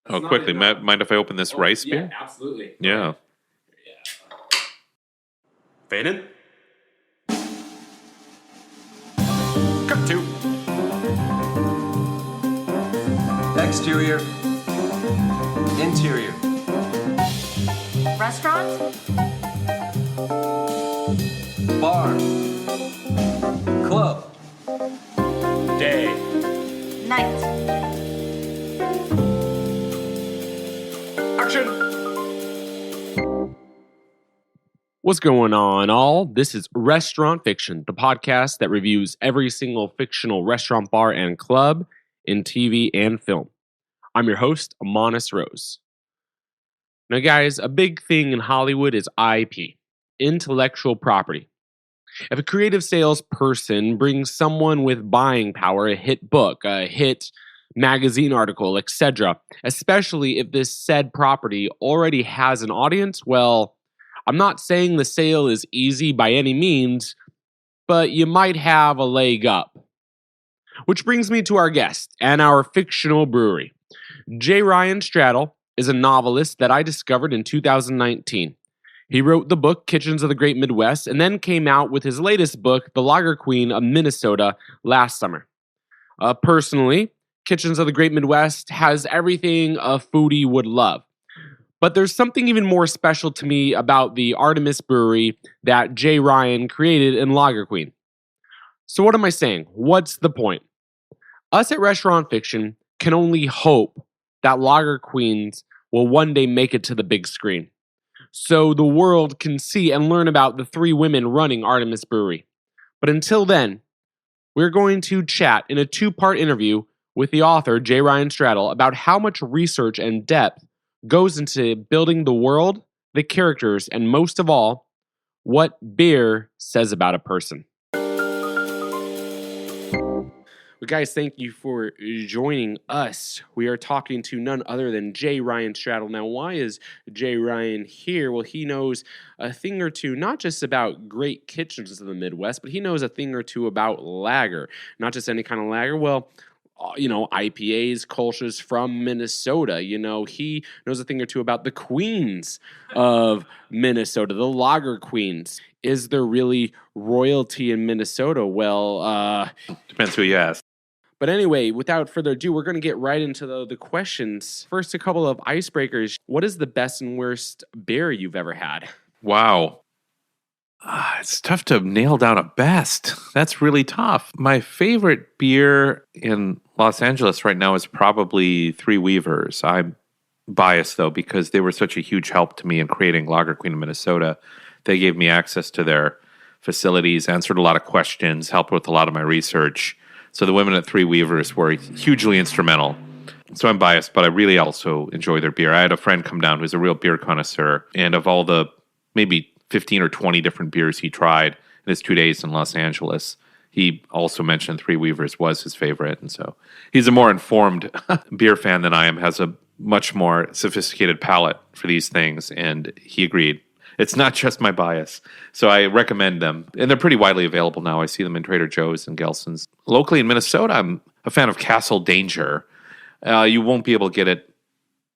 Oh, quickly. Mind if I open this rice beer? Yeah, absolutely. Yeah. Faden? Cut to. Exterior. Interior. Restaurant? Bar. Club. Day. Night. Action! What's going on, all? This is Restaurant Fiction, the podcast that reviews every single fictional restaurant, bar, and club in TV and film. I'm your host, Monis Rose. Now, guys, a big thing in Hollywood is IP, intellectual property. If a creative salesperson brings someone with buying power a hit book, a hit magazine article, etc., especially if this said property already has an audience, well, I'm not saying the sale is easy by any means, but you might have a leg up. Which brings me to our guest and our fictional brewery. J. Ryan Stradal is a novelist that I discovered in 2019. He wrote the book Kitchens of the Great Midwest and then came out with his latest book, The Lager Queen of Minnesota, last summer. Personally, Kitchens of the Great Midwest has everything a foodie would love. But there's something even more special to me about the Artemis Brewery that J. Ryan created in Lager Queen. So what am I saying? What's the point? Us at Restaurant Fiction can only hope that Lager Queens will one day make it to the big screen, so the world can see and learn about the three women running Artemis Brewery. But until then, we're going to chat in a two-part interview with the author, J. Ryan Stradal, about how much research and depth goes into building the world, the characters, and most of all, what beer says about a person. Well, guys, thank you for joining us. We are talking to none other than J. Ryan Stradal. Now, why is J. Ryan here? Well, he knows a thing or two, not just about great kitchens in the Midwest, but he knows a thing or two about lager. Not just any kind of lager. Well, IPAs, Kolsch's from Minnesota. He knows a thing or two about the queens of Minnesota, the lager queens. Is there really royalty in Minnesota? Well, Depends who you ask. But anyway, without further ado, we're going to get right into the questions. First, a couple of icebreakers. What is the best and worst beer you've ever had? Wow. It's tough to nail down a best. That's really tough. My favorite beer in Los Angeles right now is probably Three Weavers. I'm biased, though, because they were such a huge help to me in creating Lager Queen of Minnesota. They gave me access to their facilities, answered a lot of questions, helped with a lot of my research. So the women at Three Weavers were hugely instrumental. So I'm biased, but I really also enjoy their beer. I had a friend come down who's a real beer connoisseur, and of all the maybe 15 or 20 different beers he tried in his 2 days in Los Angeles, he also mentioned Three Weavers was his favorite. And so he's a more informed beer fan than I am, has a much more sophisticated palate for these things, and he agreed. It's not just my bias. So I recommend them. And they're pretty widely available now. I see them in Trader Joe's and Gelson's. Locally in Minnesota, I'm a fan of Castle Danger. You won't be able to get it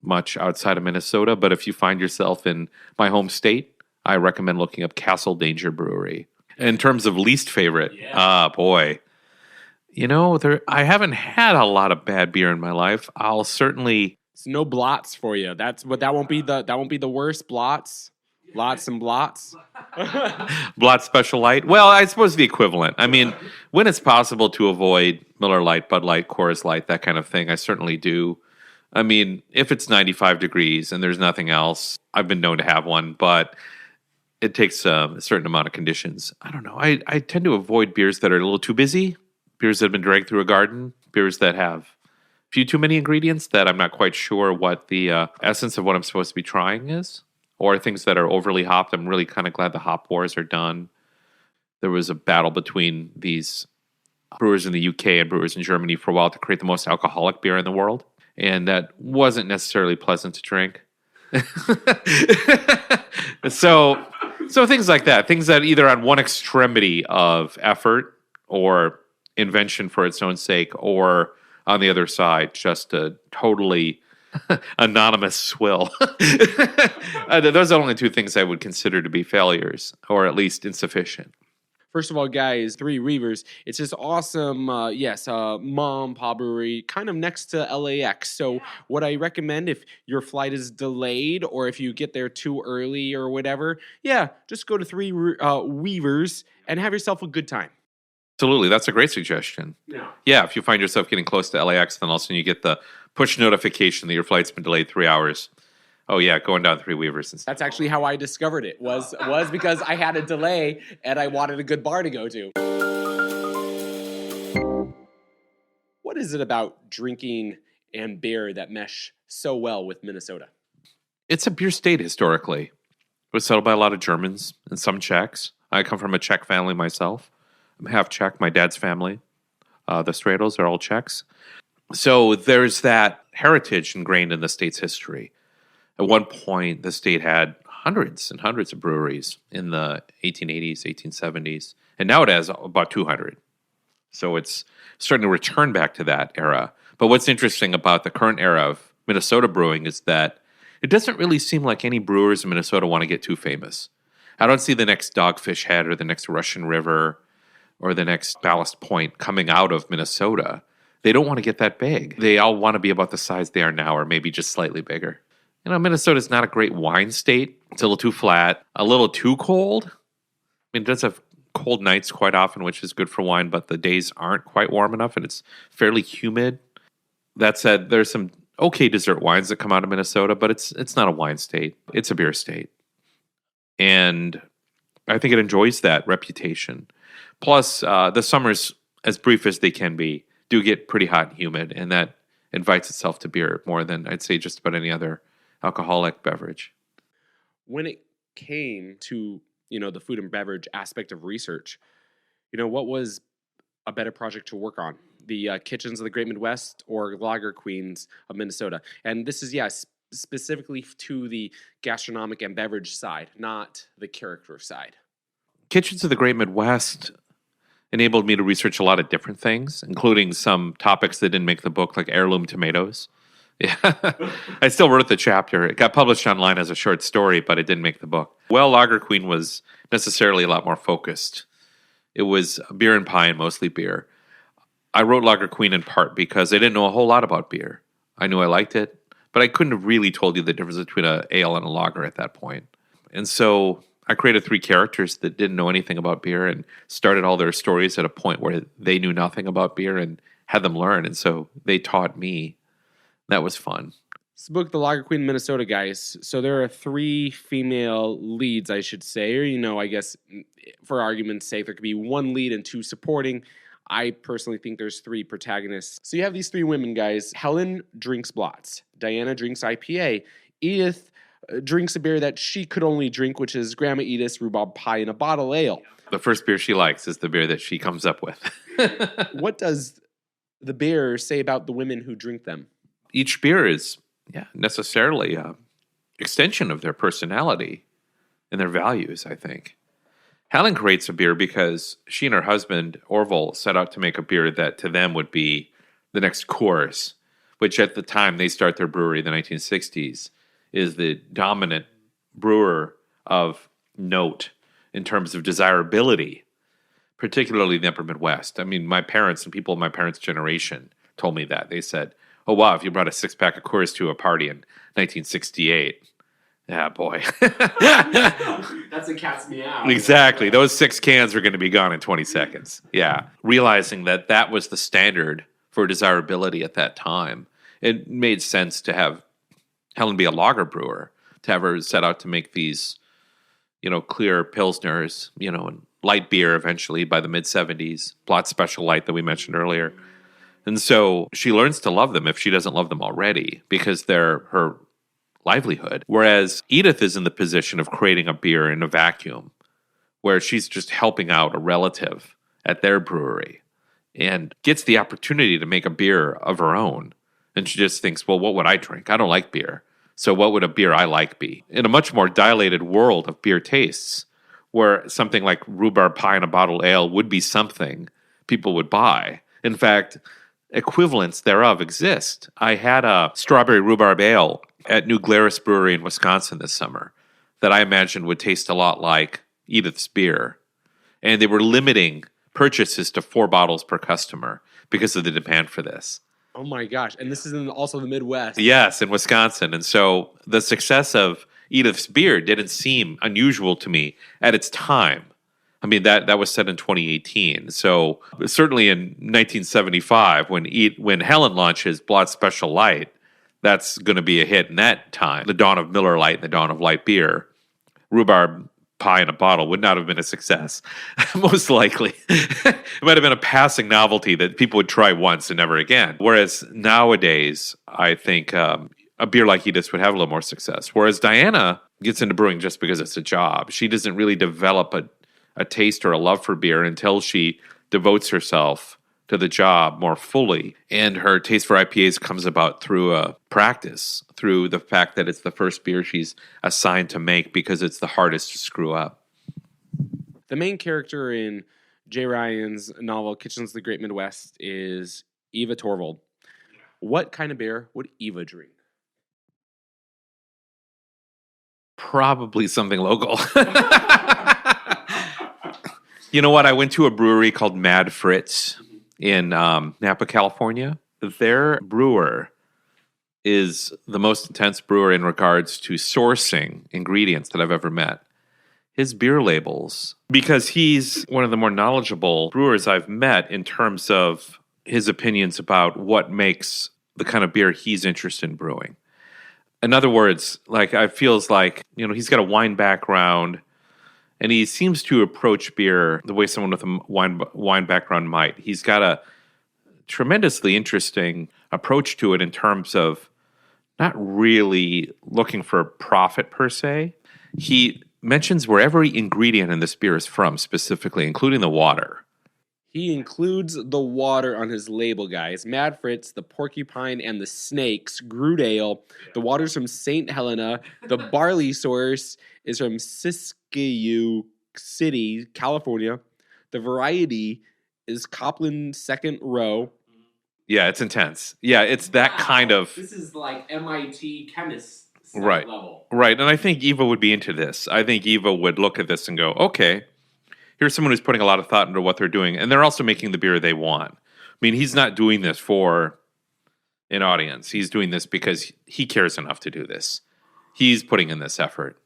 much outside of Minnesota, but if you find yourself in my home state, I recommend looking up Castle Danger Brewery. In terms of least favorite, boy. I haven't had a lot of bad beer in my life. I'll certainly... It's no blots for you. That won't be the worst blots. Lots and blots. Blot Special Light. Well, I suppose the equivalent. I mean, when it's possible to avoid Miller Lite, Bud Light, Coors Light, that kind of thing, I certainly do. I mean, if it's 95 degrees and there's nothing else, I've been known to have one, but it takes a certain amount of conditions. I don't know. I tend to avoid beers that are a little too busy, beers that have been dragged through a garden, beers that have a few too many ingredients that I'm not quite sure what the essence of what I'm supposed to be trying is. Or things that are overly hopped. I'm really kind of glad the hop wars are done. There was a battle between these brewers in the UK and brewers in Germany for a while to create the most alcoholic beer in the world. And that wasn't necessarily pleasant to drink. So things like that. Things that either on one extremity of effort or invention for its own sake, or on the other side, just a totally Anonymous swill. Those are only two things I would consider to be failures, or at least insufficient. First of all, guys, Three Weavers, it's this awesome, mom pop brewery kind of next to LAX. So what I recommend if your flight is delayed or if you get there too early or whatever, just go to Three Weavers and have yourself a good time. Absolutely. That's a great suggestion. Yeah, if you find yourself getting close to LAX, then all of a sudden you get the push notification that your flight's been delayed 3 hours. Oh, yeah, going down Three Weavers. That's actually how I discovered it, was because I had a delay and I wanted a good bar to go to. What is it about drinking and beer that mesh so well with Minnesota? It's a beer state historically. It was settled by a lot of Germans and some Czechs. I come from a Czech family myself. I'm half Czech, my dad's family. The Stradals are all Czechs. So there's that heritage ingrained in the state's history. At one point, the state had hundreds and hundreds of breweries in the 1880s, 1870s, and now it has about 200. So it's starting to return back to that era. But what's interesting about the current era of Minnesota brewing is that it doesn't really seem like any brewers in Minnesota want to get too famous. I don't see the next Dogfish Head or the next Russian River or the next Ballast Point coming out of Minnesota. They don't want to get that big. They all want to be about the size they are now or maybe just slightly bigger. You know, Minnesota's not a great wine state. It's a little too flat, a little too cold. I mean, it does have cold nights quite often, which is good for wine, but the days aren't quite warm enough, and it's fairly humid. That said, there's some okay dessert wines that come out of Minnesota, but it's not a wine state. It's a beer state. And I think it enjoys that reputation. Plus, the summers, as brief as they can be, do get pretty hot and humid, and that invites itself to beer more than I'd say just about any other alcoholic beverage. When it came to, the food and beverage aspect of research, what was a better project to work on? The Kitchens of the Great Midwest or Lager Queens of Minnesota? And this is, specifically to the gastronomic and beverage side, not the character side. Kitchens of the Great Midwest enabled me to research a lot of different things, including some topics that didn't make the book, like heirloom tomatoes. Yeah, I still wrote the chapter. It got published online as a short story, but it didn't make the book. Well, Lager Queen was necessarily a lot more focused. It was beer and pie and mostly beer. I wrote Lager Queen in part because I didn't know a whole lot about beer. I knew I liked it, but I couldn't have really told you the difference between an ale and a lager at that point. And so I created 3 characters that didn't know anything about beer and started all their stories at a point where they knew nothing about beer and had them learn. And so they taught me. That was fun. It's the book, The Lager Queen, Minnesota, guys. So there are 3 female leads, I should say. Or, I guess for argument's sake, there could be 1 lead and 2 supporting. I personally think there's 3 protagonists. So you have these 3 women, guys. Helen drinks Blotz. Diana drinks IPA. Edith drinks a beer that she could only drink, which is Grandma Edith's rhubarb pie in a bottle ale. The first beer she likes is the beer that she comes up with. What does the beer say about the women who drink them? Each beer is necessarily an extension of their personality and their values, I think. Helen creates a beer because she and her husband, Orville, set out to make a beer that to them would be the next course, which at the time they start their brewery in the 1960s is the dominant brewer of note in terms of desirability, particularly in the upper Midwest. I mean, my parents and people of my parents' generation told me that. They said, oh, wow, if you brought a 6-pack of Coors to a party in 1968, yeah, boy. That's a cat's meow. Exactly. Those 6 cans are going to be gone in 20 seconds. Yeah. Realizing that that was the standard for desirability at that time, it made sense to have Helen be a lager brewer, to have her set out to make these, clear Pilsners, and light beer eventually by the mid-70s, Blot Special Light that we mentioned earlier. And so she learns to love them if she doesn't love them already because they're her livelihood. Whereas Edith is in the position of creating a beer in a vacuum where she's just helping out a relative at their brewery and gets the opportunity to make a beer of her own. And she just thinks, well, what would I drink? I don't like beer. So what would a beer I like be? In a much more dilated world of beer tastes where something like rhubarb pie in a bottle ale would be something people would buy. In fact, equivalents thereof exist. I had a strawberry rhubarb ale at New Glarus Brewery in Wisconsin this summer that I imagined would taste a lot like Edith's beer. And they were limiting purchases to 4 bottles per customer because of the demand for this. Oh my gosh. And this is also the Midwest. Yes, in Wisconsin. And so the success of Edith's beer didn't seem unusual to me at its time. I mean, that was set in 2018. So certainly in 1975, when Helen launches Blot Special Light, that's going to be a hit in that time. The dawn of Miller Lite and the dawn of light beer. Rhubarb pie in a bottle would not have been a success, most likely. It might have been a passing novelty that people would try once and never again. Whereas nowadays, I think a beer like Edith's would have a little more success. Whereas Diana gets into brewing just because it's a job. She doesn't really develop a taste or a love for beer until she devotes herself to the job more fully. And her taste for IPAs comes about through a practice, through the fact that it's the first beer she's assigned to make because it's the hardest to screw up. The main character in Jay Ryan's novel Kitchens of the Great Midwest is Eva Thorvald. What kind of beer would Eva drink? Probably something local. You know what? I went to a brewery called Mad Fritz in Napa, California. Their brewer is the most intense brewer in regards to sourcing ingredients that I've ever met. His beer labels, because he's one of the more knowledgeable brewers I've met in terms of his opinions about what makes the kind of beer he's interested in brewing. In other words, like I feels like, he's got a wine background. And he seems to approach beer the way someone with a wine background might. He's got a tremendously interesting approach to it in terms of not really looking for profit per se. He mentions where every ingredient in this beer is from specifically, including the water. He includes the water on his label, guys. Mad Fritz, the Porcupine and the Snakes, Groot Ale. The water's from St. Helena. The barley source is from Siskiyou City, California. The variety is Copland Second Row. Yeah, it's intense. Yeah, it's that kind of... This is like MIT chemist right level. Right, and I think Eva would be into this. I think Eva would look at this and go, okay, here's someone who's putting a lot of thought into what they're doing, and they're also making the beer they want. I mean, he's not doing this for an audience. He's doing this because he cares enough to do this. He's putting in this effort.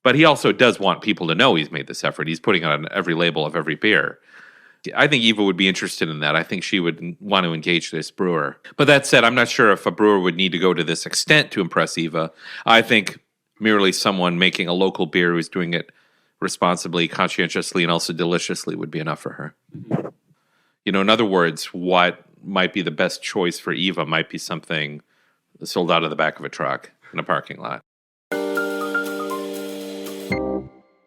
But he also does want people to know he's made this effort. He's putting it on every label of every beer. I think Eva would be interested in that. I think she would want to engage this brewer. But that said, I'm not sure if a brewer would need to go to this extent to impress Eva. I think merely someone making a local beer who's doing it responsibly, conscientiously, and also deliciously would be enough for her. Mm-hmm. In other words, what might be the best choice for Eva might be something sold out of the back of a truck in a parking lot.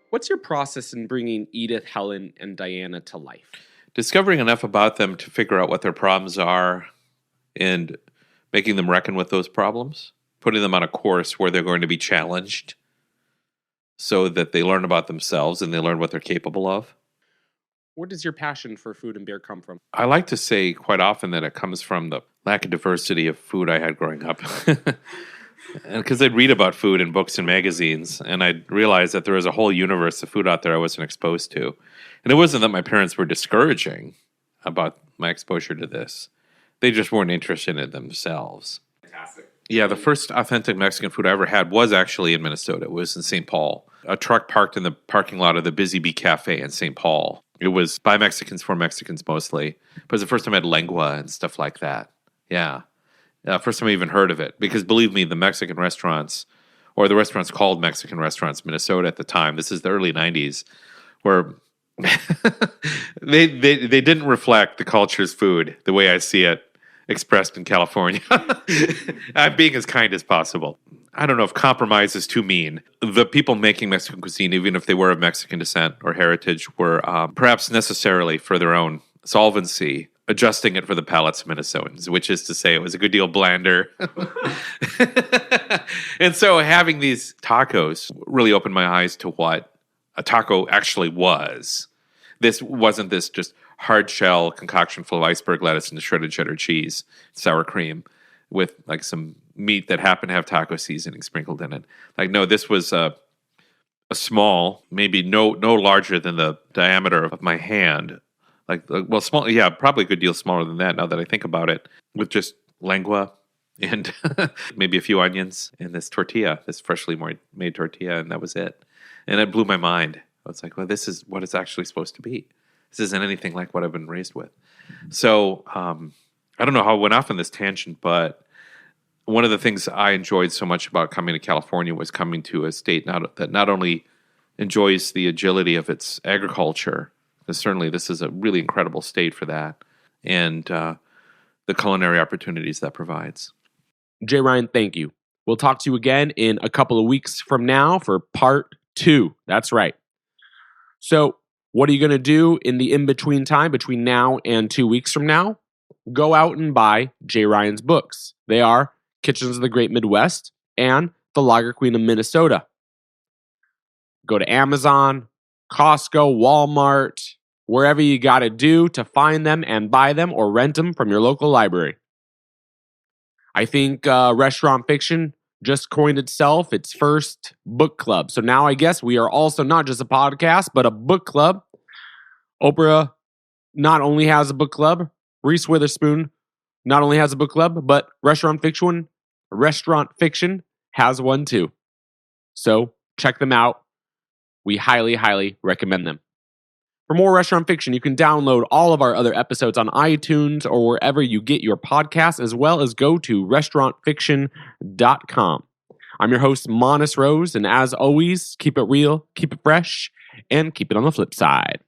What's your process in bringing Edith, Helen, and Diana to life? Discovering enough about them to figure out what their problems are and making them reckon with those problems, putting them on a course where they're going to be challenged so that they learn about themselves and they learn what they're capable of. Where does your passion for food and beer come from? I like to say quite often that it comes from the lack of diversity of food I had growing up. And because I'd read about food in books and magazines, and I'd realize that there was a whole universe of food out there I wasn't exposed to. And it wasn't that my parents were discouraging about my exposure to this. They just weren't interested in it themselves. Fantastic. Yeah, the first authentic Mexican food I ever had was actually in Minnesota. It was in St. Paul. A truck parked in the parking lot of the Busy Bee Cafe in St. Paul. It was by Mexicans for Mexicans mostly. But it was the first time I had lengua and stuff like that. Yeah. First time I even heard of it. Because believe me, the Mexican restaurants, or the restaurants called Mexican restaurants, Minnesota at the time, this is the early 90s, were... they didn't reflect the culture's food the way I see it expressed in California. I'm being as kind as possible. I don't know if compromise is too mean. The people making Mexican cuisine, even if they were of Mexican descent or heritage, were perhaps necessarily for their own solvency, adjusting it for the palates of Minnesotans, which is to say it was a good deal blander. And so having these tacos really opened my eyes to what a taco actually was. This wasn't this just hard shell concoction full of iceberg lettuce and shredded cheddar cheese, sour cream, with like some meat that happened to have taco seasoning sprinkled in it. Like, no, this was a small, maybe no larger than the diameter of my hand. Well, small, yeah, probably a good deal smaller than that now that I think about it, with just lengua and maybe a few onions and this tortilla, this freshly made tortilla, and that was it. And it blew my mind. I was like, well, this is what it's actually supposed to be. This isn't anything like what I've been raised with. So I don't know how I went off on this tangent, but one of the things I enjoyed so much about coming to California was coming to a state that not only enjoys the agility of its agriculture, because certainly this is a really incredible state for that, and the culinary opportunities that provides. Jay Ryan, thank you. We'll talk to you again in a couple of weeks from now for part 2. That's right. So what are you going to do in the in-between time between now and 2 weeks from now? Go out and buy Jay Ryan's books. They are Kitchens of the Great Midwest and The Lager Queen of Minnesota. Go to Amazon, Costco, Walmart, wherever you got to do to find them and buy them or rent them from your local library. I think Restaurant Fiction just coined its first book club. So now I guess we are also not just a podcast, but a book club. Oprah not only has a book club, Reese Witherspoon not only has a book club, but Restaurant Fiction has one too. So check them out. We highly, highly recommend them. For more Restaurant Fiction, you can download all of our other episodes on iTunes or wherever you get your podcasts, as well as go to restaurantfiction.com. I'm your host, Monis Rose, and as always, keep it real, keep it fresh, and keep it on the flip side.